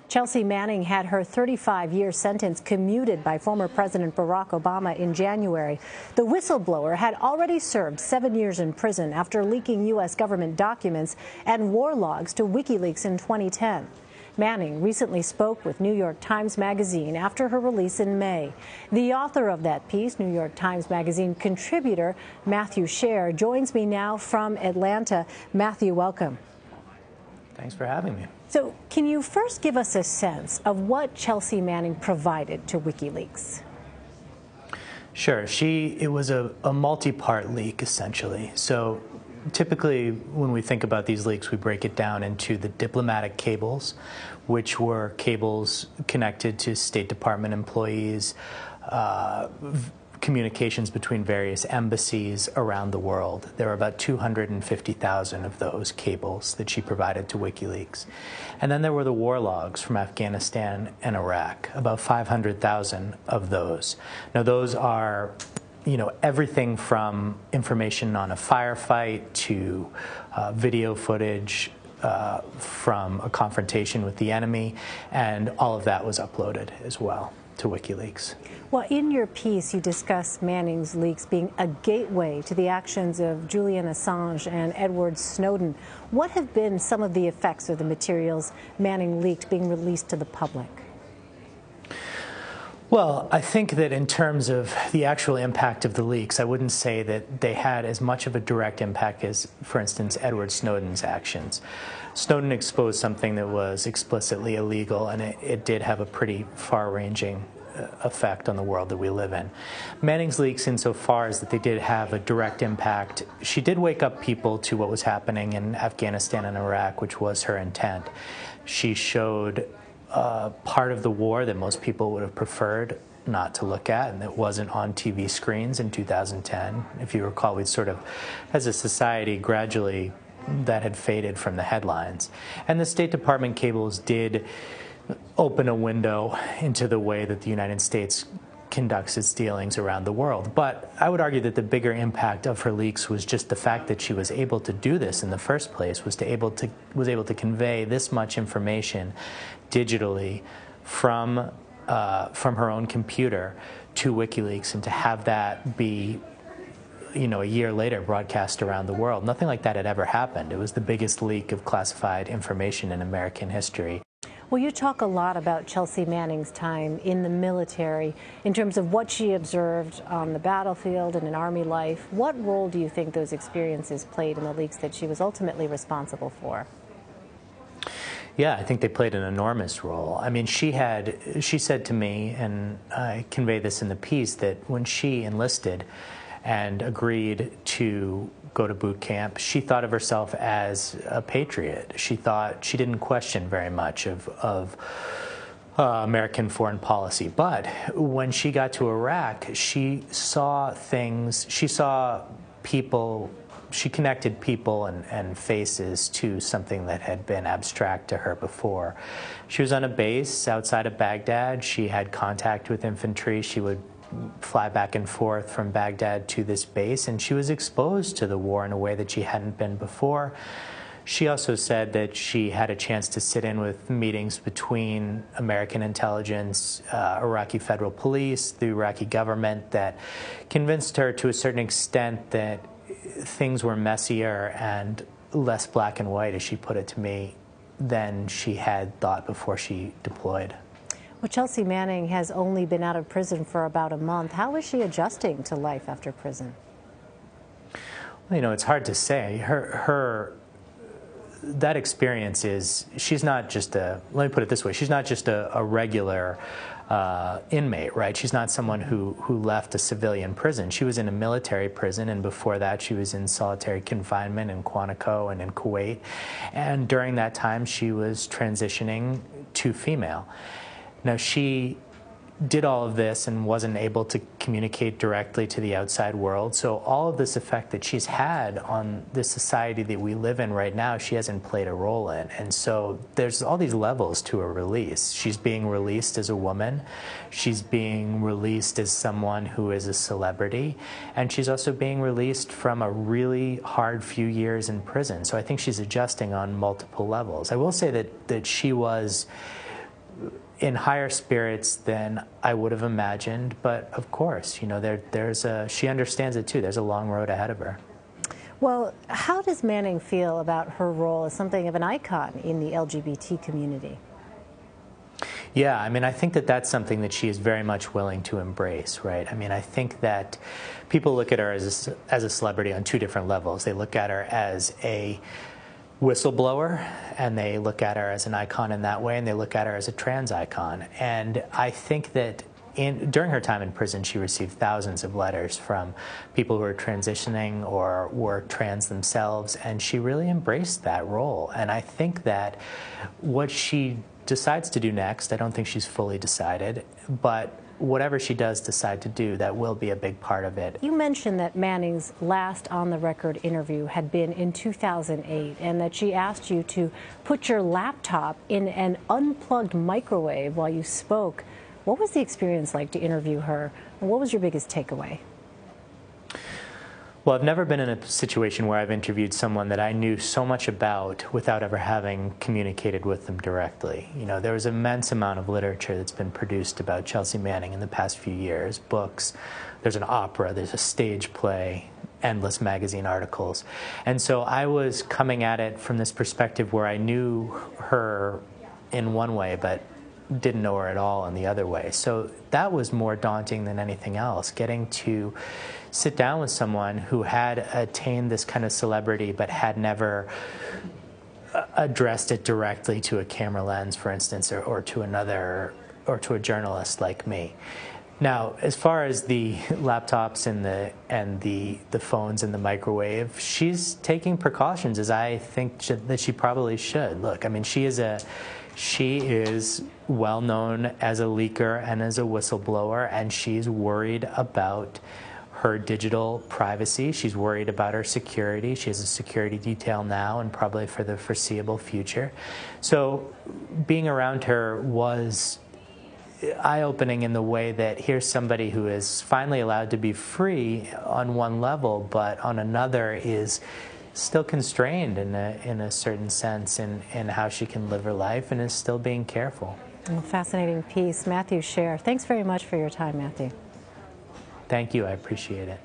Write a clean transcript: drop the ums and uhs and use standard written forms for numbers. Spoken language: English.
Chelsea Manning had her 35-year sentence commuted by former President Barack Obama in January. The whistleblower had already served 7 years in prison after leaking U.S. government documents and war logs to WikiLeaks in 2010. Manning recently spoke with New York Times Magazine after her release in May. The author of that piece, New York Times Magazine contributor Matthew Sher, joins me now from Atlanta. Matthew, welcome. Thanks for having me. So can you first give us a sense of what Chelsea Manning provided to WikiLeaks? Sure. It was a multi-part leak, essentially. So typically, when we think about these leaks, we break it down into the diplomatic cables, which were cables connected to State Department employees, communications between various embassies around the world. There were about 250,000 of those cables that she provided to WikiLeaks. And then there were the war logs from Afghanistan and Iraq, about 500,000 of those. Now, those are everything from information on a firefight to video footage from a confrontation with the enemy, and all of that was uploaded as well to WikiLeaks. Well, in your piece, you discuss Manning's leaks being a gateway to the actions of Julian Assange and Edward Snowden. What have been some of the effects of the materials Manning leaked being released to the public? Well, I think that in terms of the actual impact of the leaks, I wouldn't say that they had as much of a direct impact as, for instance, Edward Snowden's actions. Snowden exposed something that was explicitly illegal, and it did have a pretty far-ranging effect on the world that we live in. Manning's leaks, insofar as that they did have a direct impact, she did wake up people to what was happening in Afghanistan and Iraq, which was her intent. She showed part of the war that most people would have preferred not to look at, and that wasn't on TV screens in 2010. If you recall, we'd sort of, as a society, gradually that had faded from the headlines. And the State Department cables did open a window into the way that the United States conducts its dealings around the world. But I would argue that the bigger impact of her leaks was just the fact that she was able to do this in the first place, was able to convey this much information digitally from her own computer to WikiLeaks, and to have that be a year later broadcast around the world. Nothing like that had ever happened. It was the biggest leak of classified information in American history. Well, you talk a lot about Chelsea Manning's time in the military in terms of what she observed on the battlefield and in Army life. What role do you think those experiences played in the leaks that she was ultimately responsible for? Yeah, I think they played an enormous role. I mean, she said to me, and I convey this in the piece, that when she enlisted and agreed to go to boot camp, she thought of herself as a patriot. She didn't question very much of American foreign policy. But when she got to Iraq, she saw people, she connected people and faces to something that had been abstract to her before. She was on a base outside of Baghdad. She had contact with infantry. She would fly back and forth from Baghdad to this base, and she was exposed to the war in a way that she hadn't been before. She also said that she had a chance to sit in with meetings between American intelligence, Iraqi federal police, the Iraqi government, that convinced her to a certain extent that things were messier and less black and white, as she put it to me, than she had thought before she deployed. Well, Chelsea Manning has only been out of prison for about a month. How is she adjusting to life after prison? Well, it's hard to say. That experience she's not just let me put it this way, she's not just a regular inmate, right? She's not someone who left a civilian prison. She was in a military prison, and before that she was in solitary confinement in Quantico and in Kuwait. And during that time she was transitioning to female. Now, she did all of this and wasn't able to communicate directly to the outside world. So all of this effect that she's had on the society that we live in right now, she hasn't played a role in. And so there's all these levels to a release. She's being released as a woman. She's being released as someone who is a celebrity. And she's also being released from a really hard few years in prison. So I think she's adjusting on multiple levels. I will say that she was in higher spirits than I would have imagined. But of course, you know, she understands it too. There's a long road ahead of her. Well, how does Manning feel about her role as something of an icon in the LGBT community? Yeah, I mean, I think that that's something that she is very much willing to embrace, right? I mean, I think that people look at her as a celebrity on two different levels. They look at her as a whistleblower, and they look at her as an icon in that way, and they look at her as a trans icon. And I think that during her time in prison, she received thousands of letters from people who were transitioning or were trans themselves, and she really embraced that role. And I think that what she decides to do next, I don't think she's fully decided, but whatever she does decide to do, that will be a big part of it. You mentioned that Manning's last on-the-record interview had been in 2008, and that she asked you to put your laptop in an unplugged microwave while you spoke. What was the experience like to interview her, and what was your biggest takeaway? Well, I've never been in a situation where I've interviewed someone that I knew so much about without ever having communicated with them directly. You know, there was an immense amount of literature that's been produced about Chelsea Manning in the past few years, books, there's an opera, there's a stage play, endless magazine articles. And so I was coming at it from this perspective where I knew her in one way, but didn't know her at all in the other way. So that was more daunting than anything else, getting to sit down with someone who had attained this kind of celebrity but had never addressed it directly to a camera lens, for instance, or to a journalist like me. Now, as far as the laptops and the phones and the microwave, she's taking precautions, as I think that she probably should. Look, I mean, she is well known as a leaker and as a whistleblower, and she's worried about her digital privacy. She's worried about her security. She has a security detail now and probably for the foreseeable future. So being around her was eye-opening in the way that here's somebody who is finally allowed to be free on one level, but on another is still constrained in a certain sense in how she can live her life, and is still being careful. Well, fascinating piece. Matthew Sher, thanks very much for your time, Matthew. Thank you. I appreciate it.